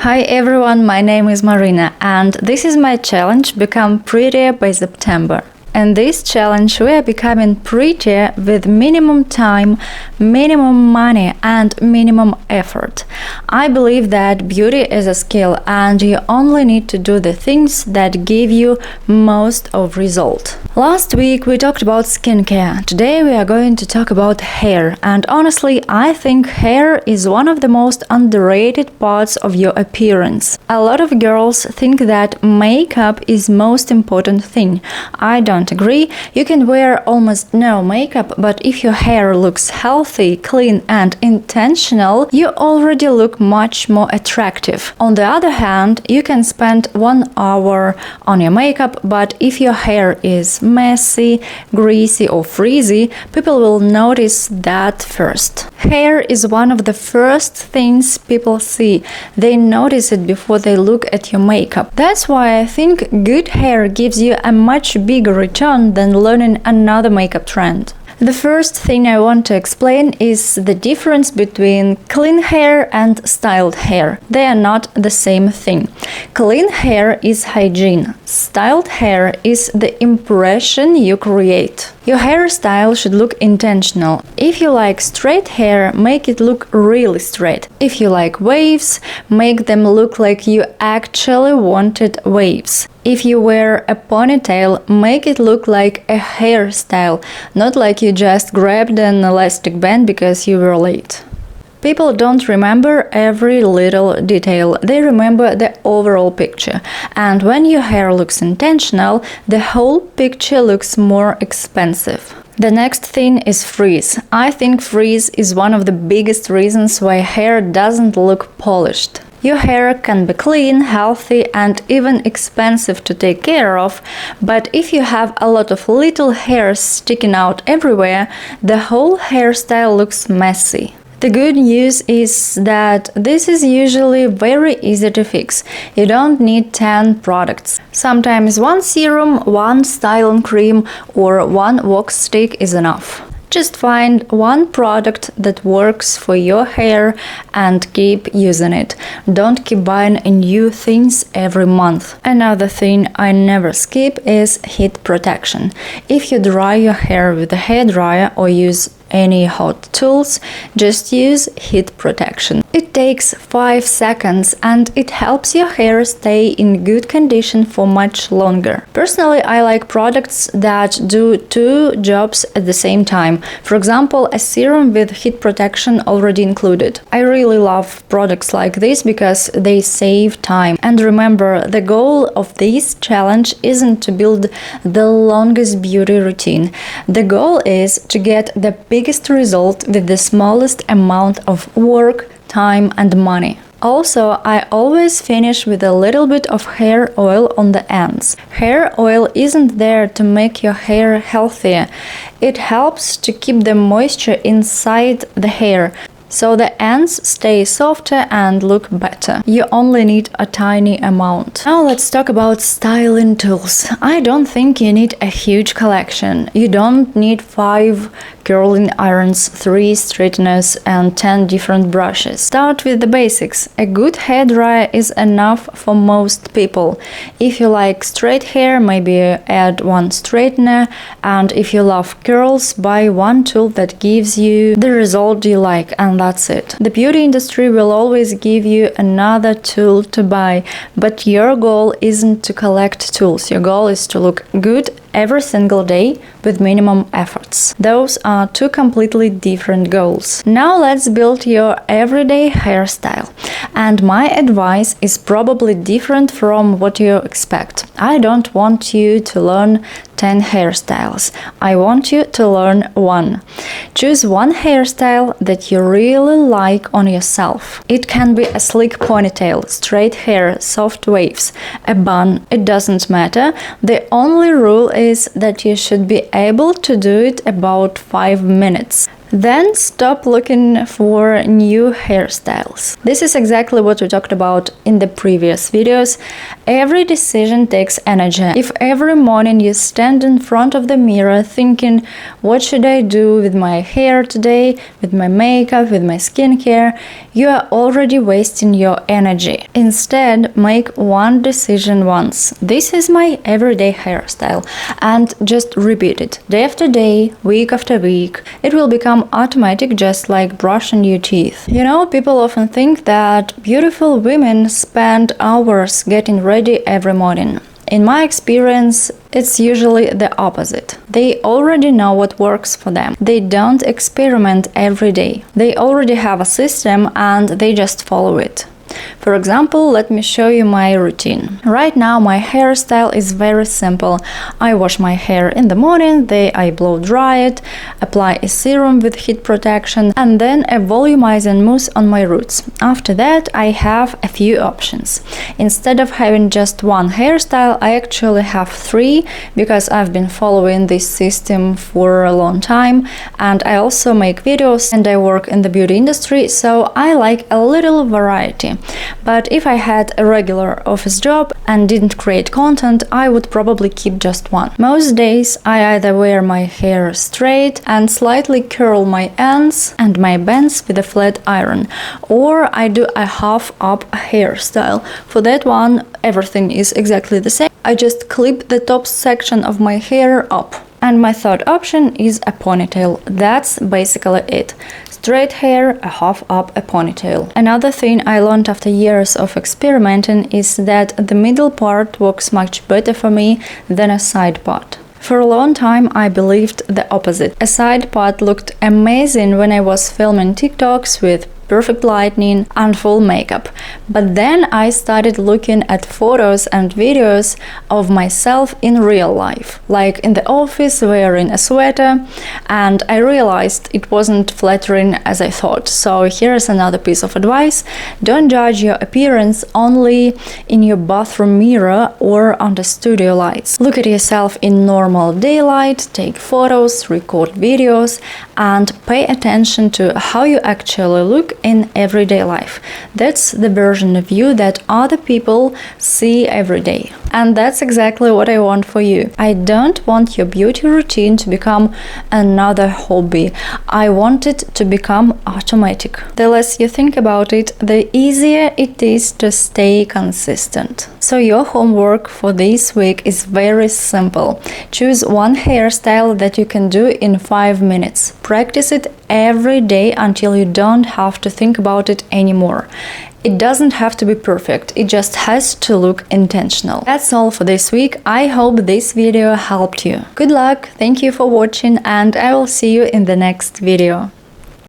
Hi everyone, my name is Marina and this is my challenge Become Prettier by September. In this challenge we are becoming prettier with minimum time, minimum money and minimum effort. I believe that beauty is a skill and you only need to do the things that give you most of result. Last week we talked about skincare. Today we are going to talk about hair, and honestly I think hair is one of the most underrated parts of your appearance. A lot of girls think that makeup is most important thing. I don't agree. You can wear almost no makeup, but if your hair looks healthy, clean and intentional, you already look much more attractive. On the other hand, you can spend 1 hour on your makeup, but if your hair is messy, greasy or frizzy, people will notice that first. Hair is one of the first things people see. They notice it before they look at your makeup. That's why I think good hair gives you a much bigger return than learning another makeup trend. The first thing I want to explain is the difference between clean hair and styled hair. They are not the same thing. Clean hair is hygiene. Styled hair is the impression you create. Your hairstyle should look intentional. If you like straight hair, make it look really straight. If you like waves, make them look like you actually wanted waves. If you wear a ponytail, make it look like a hairstyle, not like you just grabbed an elastic band because you were late. People don't remember every little detail, they remember the overall picture. And when your hair looks intentional, the whole picture looks more expensive. The next thing is frizz. I think frizz is one of the biggest reasons why hair doesn't look polished. Your hair can be clean, healthy and even expensive to take care of, but if you have a lot of little hairs sticking out everywhere, the whole hairstyle looks messy. The good news is that this is usually very easy to fix. You don't need 10 products. Sometimes one serum, one styling cream or one wax stick is enough. Just find one product that works for your hair and keep using it. Don't keep buying new things every month. Another thing I never skip is heat protection. If you dry your hair with a hairdryer or use any hot tools, just use heat protection. It takes 5 seconds and it helps your hair stay in good condition for much longer. Personally, I like products that do 2 jobs at the same time. For example, a serum with heat protection already included. I really love products like this because they save time. And remember, the goal of this challenge isn't to build the longest beauty routine. The goal is to get the biggest result with the smallest amount of work, time and money. Also, I always finish with a little bit of hair oil on the ends. Hair oil isn't there to make your hair healthier. It helps to keep the moisture inside the hair, so the ends stay softer and look better. You only need a tiny amount. Now let's talk about styling tools. I don't think you need a huge collection. You don't need 5 curling irons, 3 straighteners and 10 different brushes. Start with the basics. A good hairdryer is enough for most people. If you like straight hair, maybe add 1 straightener, and if you love curls, buy one tool that gives you the result you like, and that's it. The beauty industry will always give you another tool to buy, but your goal isn't to collect tools. Your goal is to look good every single day with minimum efforts. Those are 2 completely different goals. Now let's build your everyday hairstyle. And my advice is probably different from what you expect. I don't want you to learn 10 hairstyles. I want you to learn 1. Choose one hairstyle that you really like on yourself. It can be a slick ponytail, straight hair, soft waves, a bun, it doesn't matter. The only rule is that you should be able to do it about 5 minutes. Then stop looking for new hairstyles. This is exactly what we talked about in the previous videos. Every decision takes energy. If every morning you stand in front of the mirror thinking, what should I do with my hair today, with my makeup, with my skincare, you are already wasting your energy. Instead, make one decision once. This is my everyday hairstyle, and just repeat it day after day, week after week. It will become automatic, just like brushing your teeth. You know, people often think that beautiful women spend hours getting ready every morning. In my experience, it's usually the opposite. They already know what works for them. They don't experiment every day. They already have a system and they just follow it. For example, let me show you my routine. Right now my hairstyle is very simple. I wash my hair in the morning, then I blow dry it, apply a serum with heat protection, and then a volumizing mousse on my roots. After that, I have a few options. Instead of having just one hairstyle, I actually have 3 because I've been following this system for a long time, and I also make videos and I work in the beauty industry, so I like a little variety. But if I had a regular office job and didn't create content, I would probably keep just one. Most days I either wear my hair straight and slightly curl my ends and my bands with a flat iron, or I do a half-up hairstyle. For that one, everything is exactly the same. I just clip the top section of my hair up. And my third option is a ponytail. That's basically it. Straight hair, a half-up, a ponytail. Another thing I learned after years of experimenting is that the middle part works much better for me than a side part. For a long time, I believed the opposite. A side part looked amazing when I was filming TikToks with perfect lighting and full makeup. But then I started looking at photos and videos of myself in real life, like in the office wearing a sweater, and I realized it wasn't flattering as I thought. So here's another piece of advice: don't judge your appearance only in your bathroom mirror or under studio lights. Look at yourself in normal daylight, take photos, record videos, and pay attention to how you actually look in everyday life. That's the version of you that other people see every day. And that's exactly what I want for you. I don't want your beauty routine to become another hobby. I want it to become automatic. The less you think about it, the easier it is to stay consistent. So your homework for this week is very simple. Choose one hairstyle that you can do in 5 minutes. Practice it every day until you don't have to think about it anymore. It doesn't have to be perfect, it just has to look intentional. That's all for this week. I hope this video helped you. Good luck, thank you for watching, and I will see you in the next video.